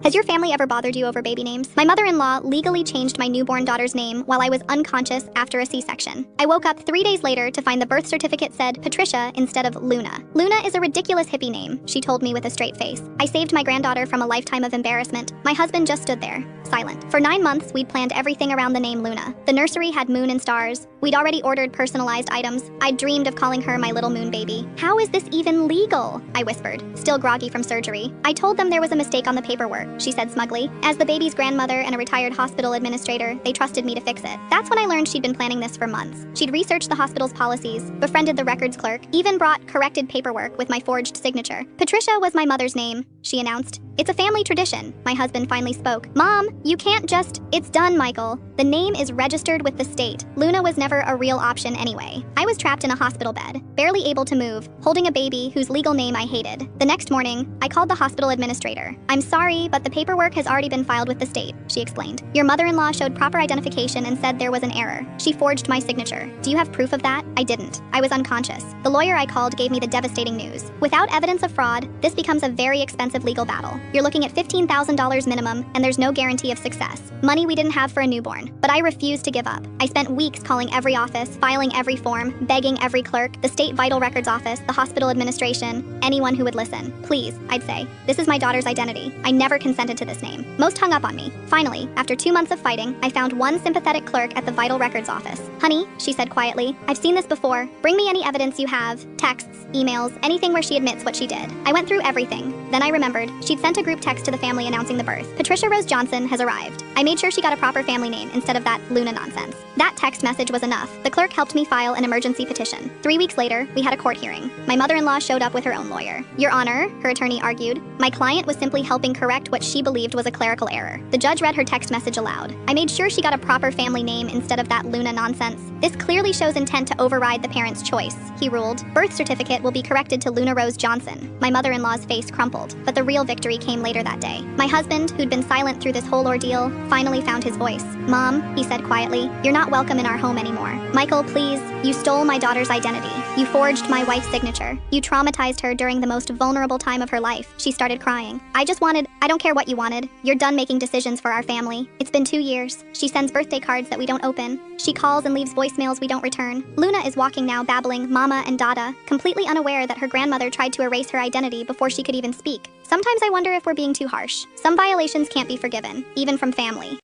Has your family ever bothered you over baby names? My mother-in-law legally changed my newborn daughter's name while I was unconscious after a C-section. I woke up 3 days later to find the birth certificate said Patricia instead of Luna. Luna is a ridiculous hippie name, she told me with a straight face. I saved my granddaughter from a lifetime of embarrassment. My husband just stood there, silent. For 9 months, we'd planned everything around the name Luna. The nursery had moon and stars. We'd already ordered personalized items. I'd dreamed of calling her my little moon baby. How is this even legal? I whispered, still groggy from surgery. I told them there was a mistake on the paperwork, she said smugly. As the baby's grandmother and a retired hospital administrator, they trusted me to fix it. That's when I learned she'd been planning this for months. She'd researched the hospital's policies, befriended the records clerk, even brought corrected paperwork with my forged signature. Patricia was my mother's name, she announced. It's a family tradition, my husband finally spoke. Mom, you can't just... It's done, Michael. The name is registered with the state. Luna was never a real option anyway. I was trapped in a hospital bed, barely able to move, holding a baby whose legal name I hated. The next morning, I called the hospital administrator. I'm sorry, but the paperwork has already been filed with the state, she explained. Your mother-in-law showed proper identification and said there was an error. She forged my signature. Do you have proof of that? I didn't. I was unconscious. The lawyer I called gave me the devastating news. Without evidence of fraud, this becomes a very expensive legal battle. You're looking at $15,000 minimum, and there's no guarantee of success. Money we didn't have for a newborn. But I refused to give up. I spent weeks calling every office, filing every form, begging every clerk, the state vital records office, the hospital administration, anyone who would listen. Please, I'd say. This is my daughter's identity. I never consented to this name. Most hung up on me. Finally, after 2 months of fighting, I found one sympathetic clerk at the vital records office. Honey, she said quietly, I've seen this before. Bring me any evidence you have. Texts, emails, anything where she admits what she did. I went through everything. Then I remembered. She'd sent a group text to the family announcing the birth. Patricia Rose Johnson has arrived. I made sure she got a proper family name instead of that Luna nonsense. That text message was enough. The clerk helped me file an emergency petition. 3 weeks later, we had a court hearing. My mother-in-law showed up with her own lawyer. Your Honor, her attorney argued, my client was simply helping correct what she believed was a clerical error. The judge read her text message aloud. I made sure she got a proper family name instead of that Luna nonsense. This clearly shows intent to override the parent's choice, he ruled. Birth certificate will be corrected to Luna Rose Johnson. My mother-in-law's face crumpled, but the real victory came later that day. My husband, who'd been silent through this whole ordeal, finally found his voice. Mom, he said quietly, you're not welcome in our home anymore. Michael, please, you stole my daughter's identity. You forged my wife's signature. You traumatized her during the most vulnerable time of her life. She started crying. I don't care what you wanted. You're done making decisions for our family. It's been 2 years. She sends birthday cards that we don't open. She calls and leaves voicemails we don't return. Luna is walking now babbling mama and dada, completely unaware that her grandmother tried to erase her identity before she could even speak. Sometimes I wonder if we're being too harsh. Some violations can't be forgiven, even from family.